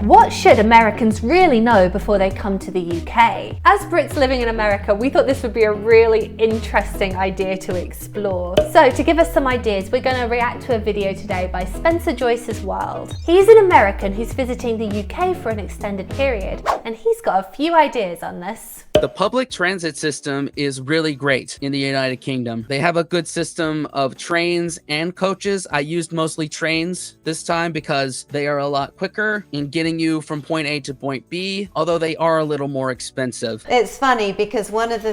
What should Americans really know before they come to the UK? As Brits living in America, we thought this would be a really interesting idea to explore. So to give us some ideas, we're going to react to a video today by Joyce's World. He's an American who's visiting the UK for an extended period, and he's got a few ideas on this. The public transit system is really great in the United Kingdom. They have a good system of trains and coaches. I used mostly trains this time because they are a lot quicker in getting you from point A to point B, although they are a little more expensive. It's funny because one of the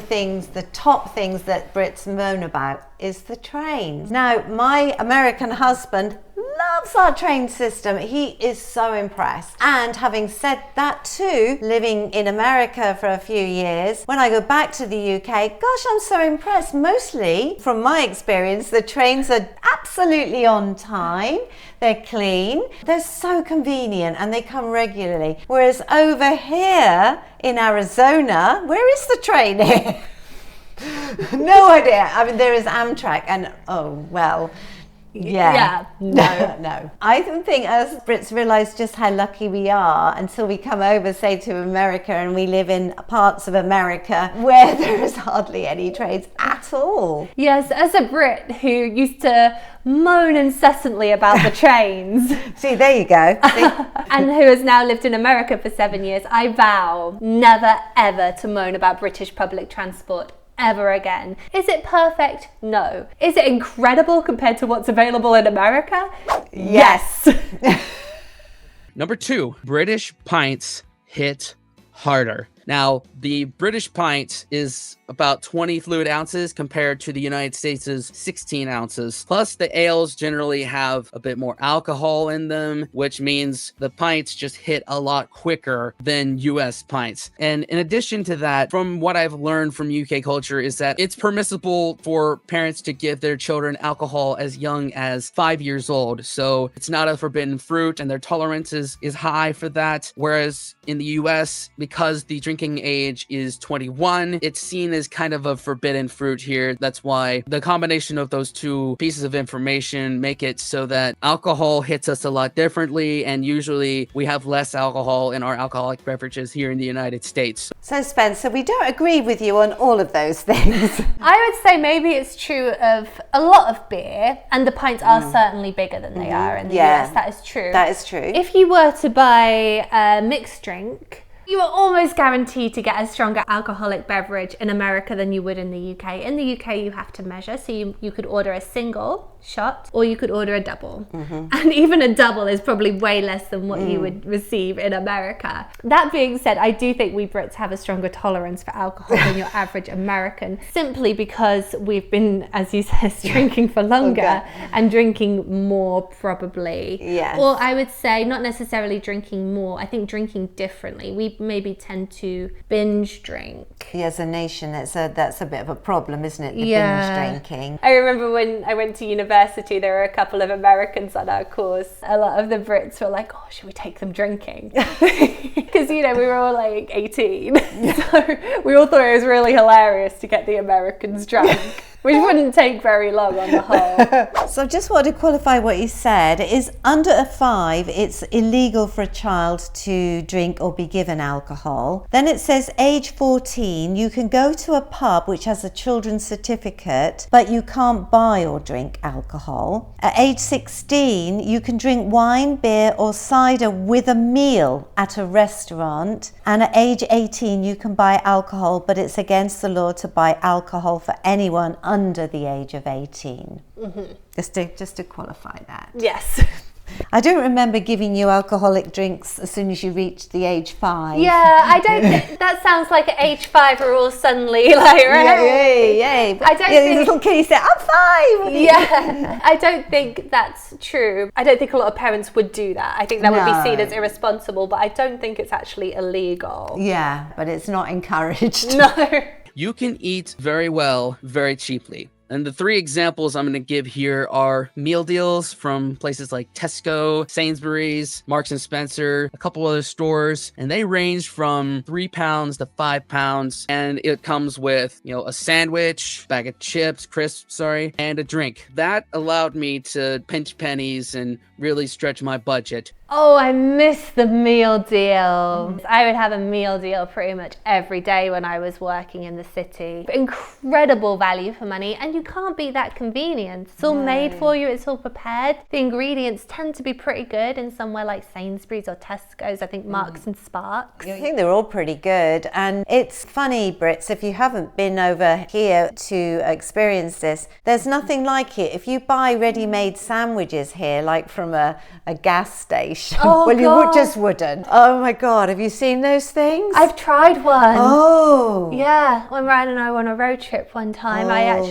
top things that Brits moan about is the trains. Now, my American husband loves our train system. He is so impressed. And having said that too, living in America for a few years, when I go back to the UK, gosh, I'm so impressed. Mostly, from my experience, the trains are absolutely on time. They're clean. They're so convenient and they come regularly. Whereas over here in Arizona, where is the train here? No idea. I mean, there is Amtrak and, oh, well, yeah. No. I don't think us Brits realise just how lucky we are until we come over, say, to America, and we live in parts of America where there is hardly any trains at all. Yes, as a Brit who used to moan incessantly about the trains. See, there you go. And who has now lived in America for 7 years, I vow never ever to moan about British public transport ever again. Is it perfect? No. Is it incredible compared to what's available in America? Yes. Number 2, British pints hit harder. Now, the British pint is about 20 fluid ounces compared to the United States' 16 ounces. Plus, the ales generally have a bit more alcohol in them, which means the pints just hit a lot quicker than US pints. And in addition to that, from what I've learned from UK culture is that it's permissible for parents to give their children alcohol as young as 5 years old. So it's not a forbidden fruit and their tolerance is high for that. Whereas in the US, because the drinking age is 21, it's seen as kind of a forbidden fruit here. That's why the combination of those two pieces of information make it so that alcohol hits us a lot differently, and usually we have less alcohol in our alcoholic beverages here in the United States. So Spencer, we don't agree with you on all of those things. I would say maybe it's true of a lot of beer, and the pints are certainly bigger than they are in the US. That is true. That is true. If you were to buy a mixed drink, you are almost guaranteed to get a stronger alcoholic beverage in America than you would in the UK. In the UK, you have to measure. So you could order a single shot or you could order a double. And even a double is probably way less than what you would receive in America. That being said, I do think we Brits have a stronger tolerance for alcohol than your average American, simply because we've been, as you said, drinking for longer and drinking more probably. Yes. Or I would say not necessarily drinking more, I think drinking differently. We maybe tend to binge drink. Yeah, as a nation, that's a bit of a problem, isn't it? The binge drinking. I remember when I went to university, there were a couple of Americans on our course. A lot of the Brits were like, oh, should we take them drinking? Because, we were all like 18. So we all thought it was really hilarious to get the Americans drunk. Which wouldn't take very long on the whole. So just want to qualify what you said. Is under 5, it's illegal for a child to drink or be given alcohol. Then it says age 14, you can go to a pub which has a children's certificate, but you can't buy or drink alcohol. At age 16, you can drink wine, beer or cider with a meal at a restaurant. And at age 18, you can buy alcohol, but it's against the law to buy alcohol for anyone under the age of 18. Just to qualify that. Yes. I don't remember giving you alcoholic drinks as soon as you reached the age 5. Yeah, I don't think that sounds like at age 5 we're all suddenly like, right? Yay. I don't think little kids say, I'm 5. Yeah, I don't think that's true. I don't think a lot of parents would do that. I think that would be seen as irresponsible, but I don't think it's actually illegal. Yeah, but it's not encouraged. No. You can eat very well, very cheaply. And the 3 examples I'm going to give here are meal deals from places like Tesco, Sainsbury's, Marks and Spencer, a couple other stores, and they range from £3 to £5. And it comes with, a sandwich, bag of chips, crisps, and a drink. That allowed me to pinch pennies and really stretch my budget. Oh, I miss the meal deal. I would have a meal deal pretty much every day when I was working in the city. Incredible value for money, and you can't beat that convenience. It's all made for you, it's all prepared. The ingredients tend to be pretty good in somewhere like Sainsbury's or Tesco's, I think Marks and Sparks. I think they're all pretty good. And it's funny, Brits, if you haven't been over here to experience this, there's nothing like it. If you buy ready-made sandwiches here, like from a gas station, Oh, well, God. just wouldn't. Oh my God, have you seen those things? I've tried one. Oh. Yeah, when Ryan and I were on a road trip one time,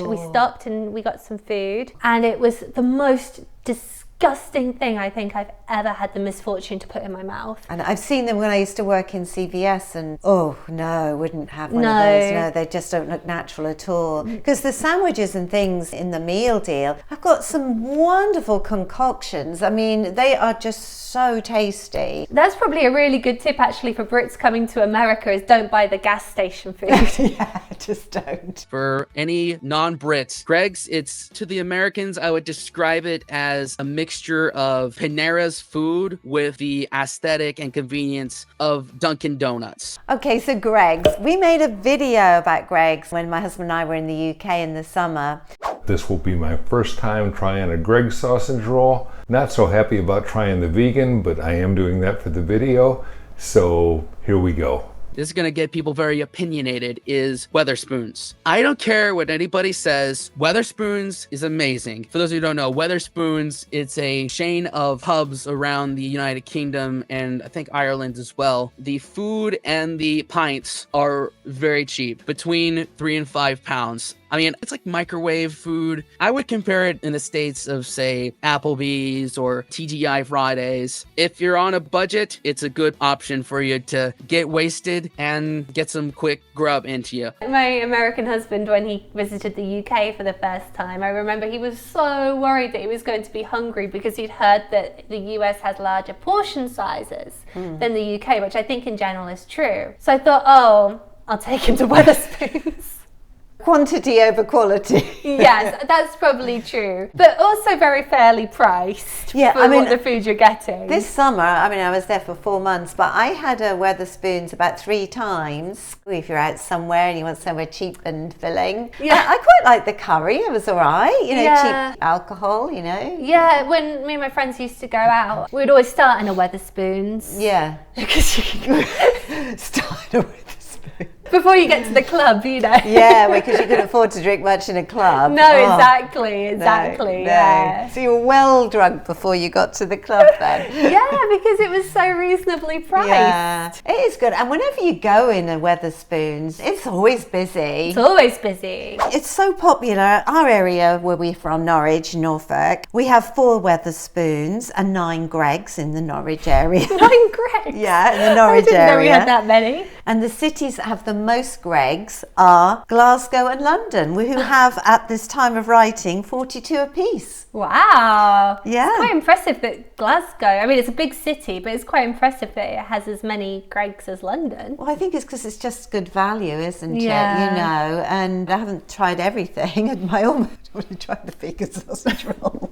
we stopped and we got some food, and it was the most disgusting thing I think I've ever had the misfortune to put in my mouth. And I've seen them when I used to work in CVS, and oh no, I wouldn't have one of No. those. No, they just don't look natural at all. Because the sandwiches and things in the meal deal, I've got some wonderful concoctions. I mean, they are just so tasty. That's probably a really good tip actually for Brits coming to America, is don't buy the gas station food. Yeah, just don't. For any non-Brits, Greg's, it's, to the Americans, I would describe it as a mixture of Panera's food with the aesthetic and convenience of Dunkin' Donuts. Okay, so Greg's. We made a video about Greg's when my husband and I were in the UK in the summer. This will be my first time trying a Greg's sausage roll. Not so happy about trying the vegan, but I am doing that for the video. So here we go. This is going to get people very opinionated, is Weatherspoons. I don't care what anybody says. Weatherspoons is amazing. For those of you who don't know, Weatherspoons, it's a chain of pubs around the United Kingdom and I think Ireland as well. The food and the pints are very cheap, between £3 and £5. I mean, it's like microwave food. I would compare it in the States of, say, Applebee's or TGI Fridays. If you're on a budget, it's a good option for you to get wasted and get some quick grub into you. My American husband, when he visited the UK for the first time, I remember he was so worried that he was going to be hungry because he'd heard that the US has larger portion sizes than the UK, which I think in general is true. So I thought, oh, I'll take him to Weatherspoons. Quantity over quality. Yes, that's probably true. But also very fairly priced Yeah, for I mean, what the food you're getting. This summer, I mean, I was there for 4 months, but I had a Weatherspoons about 3 times. If you're out somewhere and you want somewhere cheap and filling. Yeah. I quite liked the curry. It was all right. You know, Yeah. cheap alcohol, you know. Yeah, when me and my friends used to go out, we'd always start in a Weatherspoons. Yeah. Because you can Start with a spoon. before you get to the club, you know. Yeah, because you couldn't afford to drink much in a club. No, Oh, exactly, no. yeah. So you were well drunk before you got to the club then. Yeah, because it was so reasonably priced. Yeah, it is good. And whenever you go in a Weatherspoons, it's always busy. It's always busy. It's so popular. Our area where we're from, Norwich, Norfolk, we have 4 Weatherspoons and 9 Greg's in the Norwich area. 9 Greg's. Yeah, in the Norwich I didn't know we area. had that many. And the cities that have the most Greg's are Glasgow and London, who have at this time of writing 42 apiece. Wow. Yeah. It's quite impressive that Glasgow, I mean, it's a big city, but it's quite impressive that it has as many Greg's as London. Well, I think it's because it's just good value, isn't Yeah. it? You know, and I haven't tried everything, and I almost want to try the vegan sausage roll.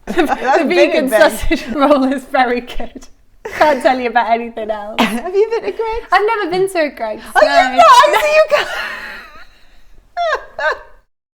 The vegan sausage roll is very good. Can't tell you about anything else. Have you been to Greg's? I've never been to a Greg's. Oh, no. you've not? I see you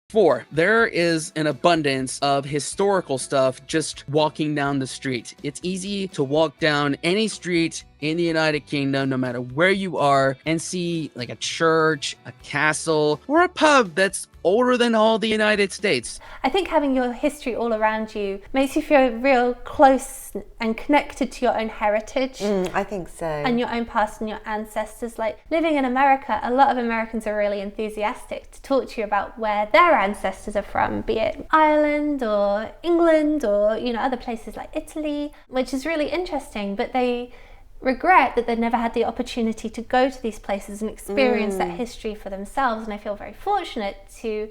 4, there is an abundance of historical stuff just walking down the street. It's easy to walk down any street in the United Kingdom, no matter where you are, and see like a church, a castle, or a pub that's older than all the United States. I think having your history all around you makes you feel real close and connected to your own heritage. I think so. And your own past and your ancestors. Like living in America, a lot of Americans are really enthusiastic to talk to you about where their ancestors are from, be it Ireland or England or, you know, other places like Italy, which is really interesting, but they regret that they've never had the opportunity to go to these places and experience that history for themselves. And I feel very fortunate to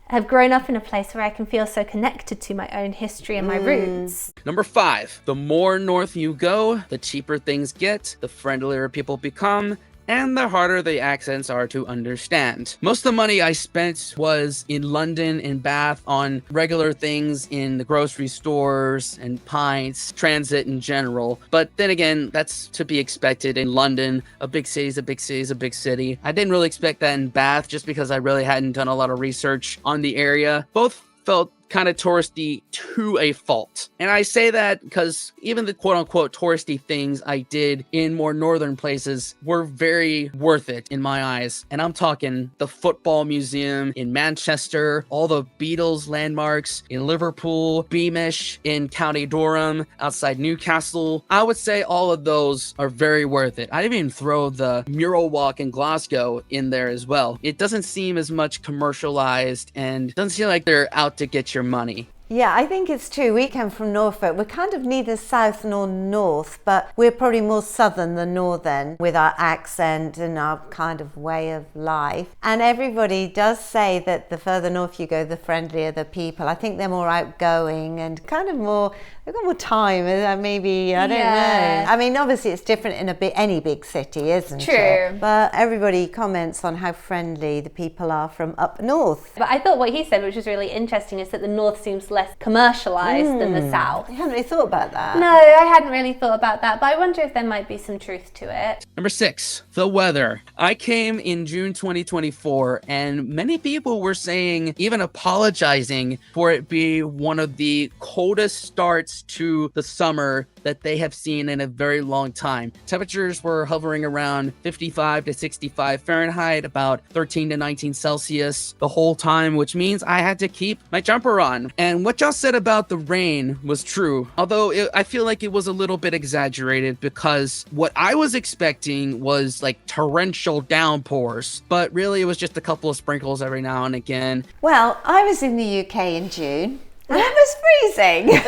have grown up in a place where I can feel so connected to my own history and my roots. Number 5, the more north you go, the cheaper things get, the friendlier people become, and the harder the accents are to understand. Most of the money I spent was in London and Bath on regular things in the grocery stores and pints, transit in general. But then again, that's to be expected in London. A big city is a big city is a big city. I didn't really expect that in Bath just because I really hadn't done a lot of research on the area. Both felt kind of touristy to a fault. And I say that because even the quote-unquote touristy things I did in more northern places were very worth it in my eyes. And I'm talking the football museum in Manchester, all the Beatles landmarks in Liverpool, Beamish in County Durham, outside Newcastle. I would say all of those are very worth it. I'd even throw the mural walk in Glasgow in there as well. It doesn't seem as much commercialized and doesn't seem like they're out to get your money. Yeah, I think it's true. We come from Norfolk. We're kind of neither south nor north, but we're probably more southern than northern with our accent and our kind of way of life. And everybody does say that the further north you go, the friendlier the people. I think they're more outgoing and kind of more, they've got more time, maybe, I don't know. I mean, obviously it's different in any big city, isn't it? But everybody comments on how friendly the people are from up north. But I thought what he said, which was really interesting, is that the north seems less commercialized than the south. I hadn't really thought about that. No, I hadn't really thought about that, but I wonder if there might be some truth to it. Number 6, the weather. I came in June 2024, and many people were saying, even apologizing for it be one of the coldest starts to the summer that they have seen in a very long time. Temperatures were hovering around 55 to 65 Fahrenheit, about 13 to 19 Celsius the whole time, which means I had to keep my jumper on. And what y'all said about the rain was true, although I feel like it was a little bit exaggerated because what I was expecting was like torrential downpours, but really it was just a couple of sprinkles every now and again. Well, I was in the UK in June and it was freezing.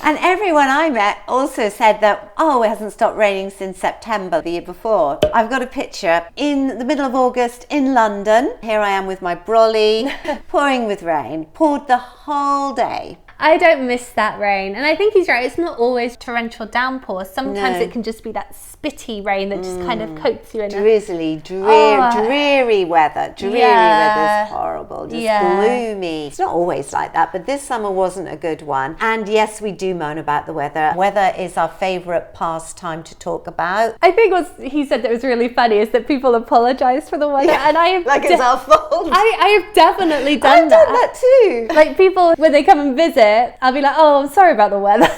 And everyone I met also said that, oh, it hasn't stopped raining since September the year before. I've got a picture in the middle of August in London. Here I am with my brolly, pouring with rain, poured the whole day. I don't miss that rain. And I think he's right. It's not always torrential downpours. Sometimes it can just be that spitty rain that just kind of coats you in. Drizzly, dreary weather. Dreary weather's horrible. Just gloomy. It's not always like that, but this summer wasn't a good one. And yes, we do moan about the weather. Weather is our favourite pastime to talk about. I think what he said that was really funny is that people apologise for the weather. Yeah, and I have like it's our fault. I have definitely done I've done that too. Like people, when they come and visit, I'll be like, oh, I'm sorry about the weather.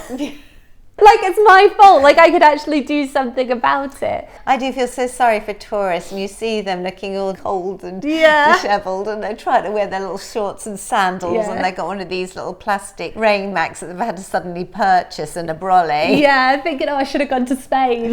Like it's my fault. Like I could actually do something about it. I do feel so sorry for tourists, and you see them looking all cold and dishevelled, and they're trying to wear their little shorts and sandals, and they've got one of these little plastic rain mats that they've had to suddenly purchase and a brolly. Yeah, thinking, oh, I should have gone to Spain.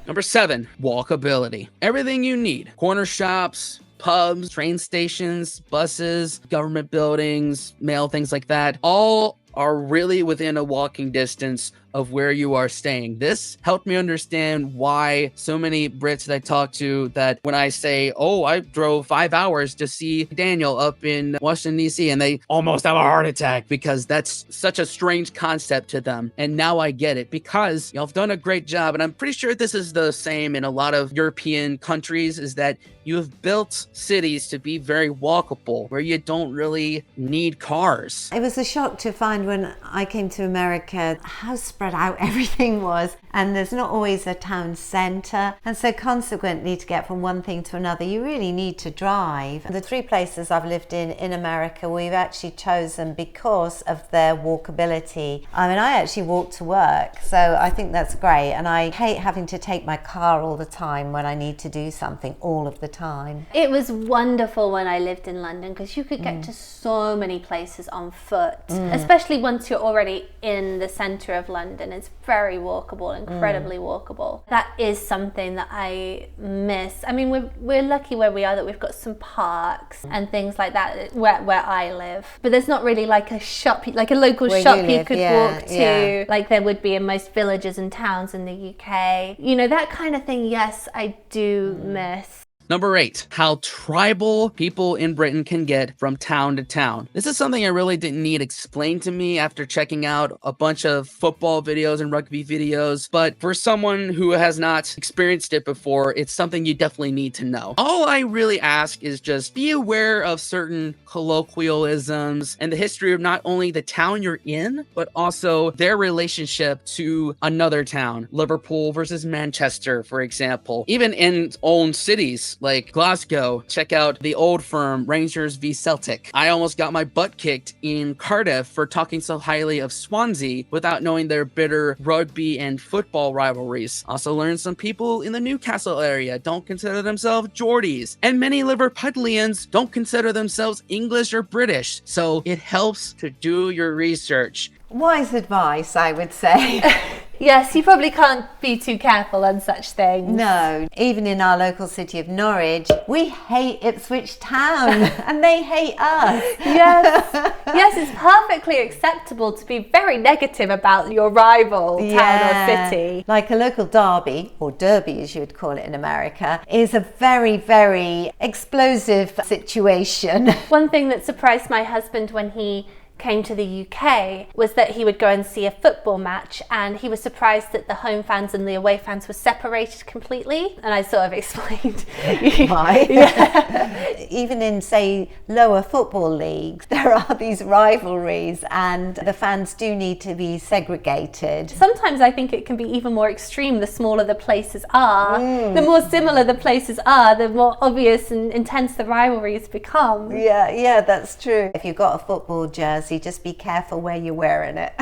Number 7, walkability. Everything you need. Corner shops, pubs, train stations, buses, government buildings, mail, things like that, all are really within a walking distance of where you are staying. This helped me understand why so many Brits that I talk to, that when I say, oh, I drove 5 hours to see Daniel up in Washington, D.C., and they almost have a heart attack because that's such a strange concept to them. And now I get it because y'all have done a great job. And I'm pretty sure this is the same in a lot of European countries, is that you have built cities to be very walkable, where you don't really need cars. It was a shock to find when I came to America how spread out everything was, and there's not always a town centre, and so consequently to get from one thing to another you really need to drive. The 3 places I've lived in America we've actually chosen because of their walkability. I mean, I actually walk to work, so I think that's great, and I hate having to take my car all the time when I need to do something all of the time. It was wonderful when I lived in London because you could get to so many places on foot, especially once you're already in the centre of London. It's very walkable, incredibly walkable. That is something that I miss. I mean, we're lucky where we are that we've got some parks and things like that where I live, but there's not really like a shop, like a local shop you could walk to, like there would be in most villages and towns in the UK. You know, that kind of thing, yes, I do miss. Number 8, how tribal people in Britain can get from town to town. This is something I really didn't need explained to me after checking out a bunch of football videos and rugby videos, but for someone who has not experienced it before, it's something you definitely need to know. All I really ask is just be aware of certain colloquialisms and the history of not only the town you're in, but also their relationship to another town. Liverpool versus Manchester, for example. Even in own cities like Glasgow, check out the old firm Rangers v Celtic. I almost got my butt kicked in Cardiff for talking so highly of Swansea without knowing their bitter rugby and football rivalries. Also learned some people in the Newcastle area don't consider themselves Geordies, and many Liverpudlians don't consider themselves English or British, so it helps to do your research. Wise advice, I would say. Yes, you probably can't be too careful on such things. No, even in our local city of Norwich, we hate Ipswich Town and they hate us. Yes, yes, it's perfectly acceptable to be very negative about your rival town or city. Like a local derby, or derby as you would call it in America, is a very, very explosive situation. One thing that surprised my husband when he came to the UK was that he would go and see a football match, and he was surprised that the home fans and the away fans were separated completely, and I sort of explained why. Yeah. Even in, say, lower football leagues, there are these rivalries and the fans do need to be segregated. Sometimes I think it can be even more extreme the smaller the places are. The more similar the places are, the more obvious and intense the rivalries become. Yeah, that's true. If you've got a football jersey, just be careful where you're wearing it.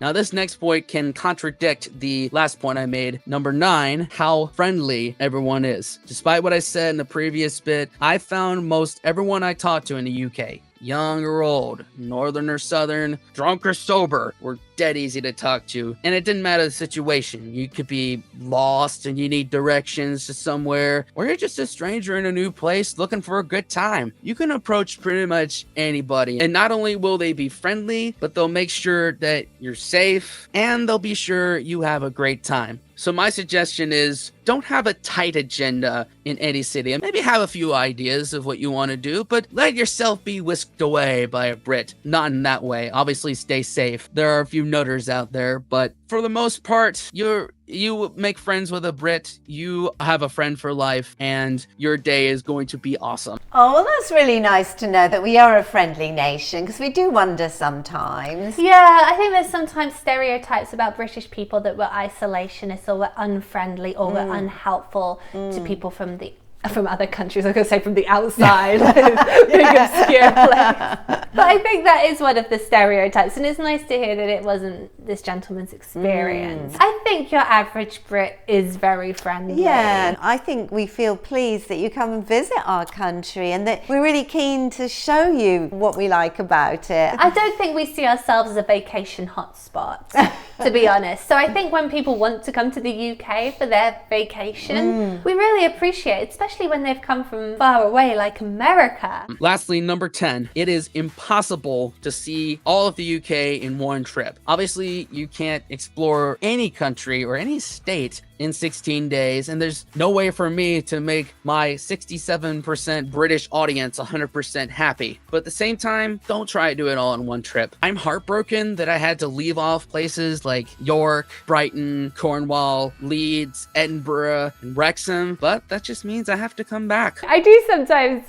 Now, this next point can contradict the last point I made. Number 9, how friendly everyone is. Despite what I said in the previous bit, I found most everyone I talked to in the UK, young or old, northern or southern, drunk or sober, were dead easy to talk to. And it didn't matter the situation. You could be lost and you need directions to somewhere, or you're just a stranger in a new place looking for a good time. You can approach pretty much anybody. And not only will they be friendly, but they'll make sure that you're safe and they'll be sure you have a great time. So my suggestion is don't have a tight agenda in any city, and maybe have a few ideas of what you want to do, but let yourself be whisked away by a Brit. Not in that way. Obviously stay safe. There are a few nutters out there, but for the most part, you make friends with a Brit, you have a friend for life, and your day is going to be awesome. Oh, well, that's really nice to know that we are a friendly nation, because we do wonder sometimes. Yeah, I think there's sometimes stereotypes about British people that we're isolationists or we're unfriendly or we're unhelpful to people from other countries. I was going to say from the outside, big obscure place. But I think that is one of the stereotypes, and it's nice to hear that it wasn't this gentleman's experience. I think your average Brit is very friendly. Yeah, I think we feel pleased that you come and visit our country and that we're really keen to show you what we like about it. I don't think we see ourselves as a vacation hotspot, to be honest. So I think when people want to come to the UK for their vacation, we really appreciate it, especially when they've come from far away like America. Lastly, number 10, it is impossible to see all of the UK in one trip. Obviously, you can't explore any country or any state in 16 days, and there's no way for me to make my 67% British audience 100% happy. But at the same time, don't try to do it all in one trip. I'm heartbroken that I had to leave off places like York, Brighton, Cornwall, Leeds, Edinburgh, and Wrexham, but that just means I have to come back. I do sometimes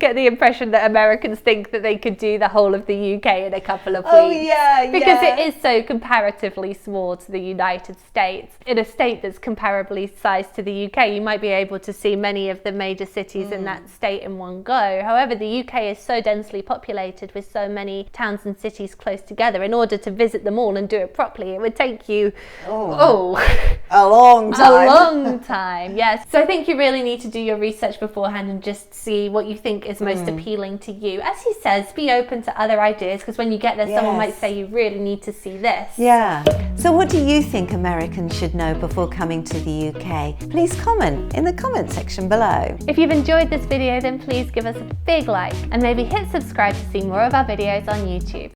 get the impression that Americans think that they could do the whole of the UK in a couple of weeks. Oh, yeah. Because it is so comparatively small to the United States. In a state that's comparably sized to the UK, you might be able to see many of the major cities in that state in one go. However, the UK is so densely populated with so many towns and cities close together. In order to visit them all and do it properly, it would take you a long time. A long time, yes. So I think you really need to do your research beforehand and just see what you think is most appealing to you. As he says, be open to other ideas, because when you get there, someone might say you really need to see this. Yeah. So what do you think Americans should know before coming to the UK? Please comment in the comment section below. If you've enjoyed this video, then please give us a big like and maybe hit subscribe to see more of our videos on YouTube.